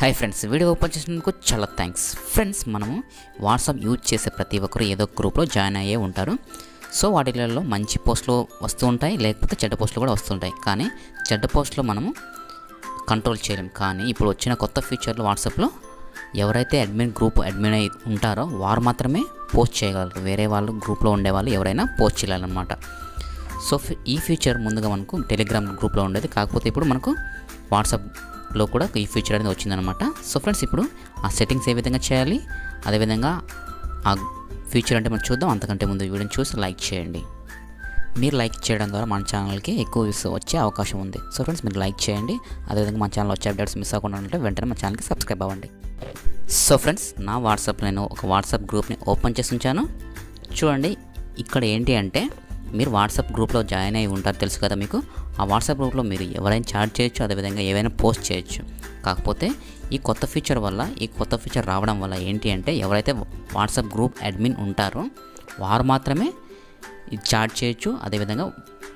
Hi friends, video open చేసినందుకు చాలా thanks. Friends, మనము వాట్సాప్ యూజ్ చేసే ప్రతి ఒక్కరు ఏదో గ్రూప్లో జాయిన్ అయ్యే ఉంటారు. సో వాటిలలో మంచి పోస్టులు వస్తూ ఉంటాయి, లేకపోతే చెడ్డ పోస్టులు కూడా వస్తుంటాయి. కానీ చెడ్డ పోస్టులు మనము కంట్రోల్ చేయలేం. కానీ ఇప్పుడు వచ్చిన కొత్త ఫీచర్లు వాట్సాప్లో ఎవరైతే గ్రూప్ అడ్మిన్ అయి ఉంటారో వారు మాత్రమే పోస్ట్ చేయగలరు. వేరే వాళ్ళు గ్రూప్లో ఉండేవాళ్ళు ఎవరైనా పోస్ట్ చేయాలన్నమాట. సో ఈ ఫీచర్ ముందుగా మనకు టెలిగ్రామ్ గ్రూప్లో ఉండేది, కాకపోతే ఇప్పుడు మనకు వాట్సాప్లో కూడా ఈ ఫీచర్ అనేది వచ్చిందనమాట. సో ఫ్రెండ్స్, ఇప్పుడు ఆ సెట్టింగ్స్ ఏ విధంగా చేయాలి, అదేవిధంగా ఆ ఫీచర్ అంటే మనం చూద్దాం. అంతకంటే ముందు వీడియోని చూసి లైక్ చేయండి. మీరు లైక్ చేయడం ద్వారా మన ఛానల్కి ఎక్కువ వ్యూస్ వచ్చే అవకాశం ఉంది. సో ఫ్రెండ్స్, మీరు లైక్ చేయండి. అదేవిధంగా మన ఛానల్ వచ్చే అప్డేట్స్ మిస్ అవ్వకుండా ఉంటే వెంటనే మన ఛానల్కి సబ్స్క్రైబ్ అవ్వండి. సో ఫ్రెండ్స్, నా వాట్సాప్లో నేను ఒక వాట్సాప్ గ్రూప్ని ఓపెన్ చేసి ఉంచాను. చూడండి, ఇక్కడ ఏంటి అంటే మీరు వాట్సాప్ గ్రూప్లో జాయిన్ అయి ఉంటారు, తెలుసు కదా మీకు. ఆ వాట్సాప్ గ్రూప్లో మీరు ఎవరైనా చాట్ చేయొచ్చు, అదేవిధంగా ఏవైనా పోస్ట్ చేయొచ్చు. కాకపోతే ఈ కొత్త ఫీచర్ రావడం వల్ల ఏంటి అంటే ఎవరైతే వాట్సాప్ గ్రూప్ అడ్మిన్ ఉంటారో వారు మాత్రమే చాట్ చేయొచ్చు, అదేవిధంగా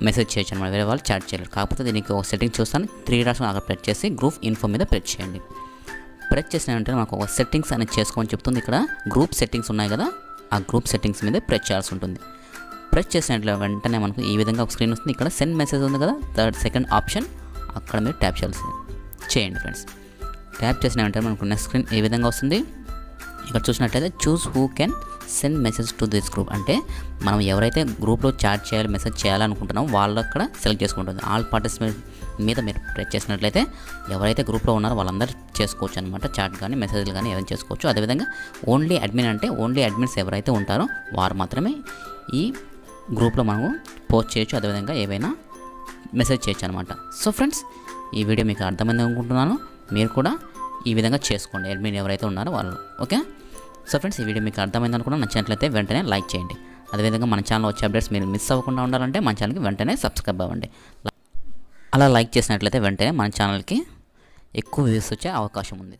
మెసేజ్ చేయొచ్చు అనమాట. వేరే వాళ్ళు చాట్ చేయలేరు. కాకపోతే దీనికి ఒక సెట్టింగ్ చూస్తాను. 3 డాట్స్ అక్కడ ప్రెస్ చేసి గ్రూప్ ఇన్ఫో మీద ప్రెస్ చేయండి. ప్రెస్ చేసిన వెంటనే మనకు ఒక సెట్టింగ్స్ అనేది చేసుకోమని చెప్తుంది. ఇక్కడ గ్రూప్ సెట్టింగ్స్ ఉన్నాయి కదా, ఆ గ్రూప్ సెట్టింగ్స్ మీద ప్రెస్ చేయాల్సి ఉంటుంది. ప్రెస్ చేసినట్లు వెంటనే మనకు ఈ విధంగా ఒక స్క్రీన్ వస్తుంది. ఇక్కడ సెండ్ మెసేజ్ ఉంది కదా, సెకండ్ ఆప్షన్, అక్కడ మీరు ట్యాప్ చేయండి ఫ్రెండ్స్. ట్యాప్ చేసిన వెంటనే మనకు నెక్స్ట్ స్క్రీన్ ఈ విధంగా వస్తుంది. ఇక్కడ చూసినట్లయితే choose who can send message to this group, అంటే మనం ఎవరైతే గ్రూప్లో చాట్ చేయాలి, మెసేజ్ చేయాలనుకుంటున్నామో వాళ్ళు అక్కడ సెలెక్ట్ చేసుకుంటుంది. ఆల్ పార్టిసిపేట్ మీద మీరు ప్రెస్ చేసినట్లయితే ఎవరైతే గ్రూప్లో ఉన్నారో వాళ్ళందరూ చేసుకోవచ్చు అనమాట. చాట్ కానీ మెసేజ్లు కానీ ఏదైనా చేసుకోవచ్చు. అదేవిధంగా ఓన్లీ అడ్మిన్ అంటే ఓన్లీ అడ్మిన్స్ ఎవరైతే ఉంటారో వారు మాత్రమే ఈ గ్రూప్లో మనము పోస్ట్ చేయొచ్చు, అదేవిధంగా ఏవైనా మెసేజ్ చేయొచ్చు అనమాట. సో ఫ్రెండ్స్, ఈ వీడియో మీకు అర్థమైంది అనుకుంటున్నాను. మీరు కూడా ఈ విధంగా చేసుకోండి, అడ్మిన్ ఎవరైతే ఉన్నారో వాళ్ళు. ఓకే. సో ఫ్రెండ్స్, ఈ వీడియో మీకు అర్థమైంది అనుకున్నా, నచ్చినట్లయితే వెంటనే లైక్ చేయండి. అదేవిధంగా మన ఛానల్ వచ్చే అప్డేట్స్ మీరు మిస్ అవ్వకుండా ఉండాలంటే మన ఛానల్కి వెంటనే సబ్స్క్రైబ్ అవ్వండి. అలా లైక్ చేసినట్లయితే వెంటనే మన ఛానల్కి ఎక్కువ వ్యూస్ వచ్చే అవకాశం ఉంది.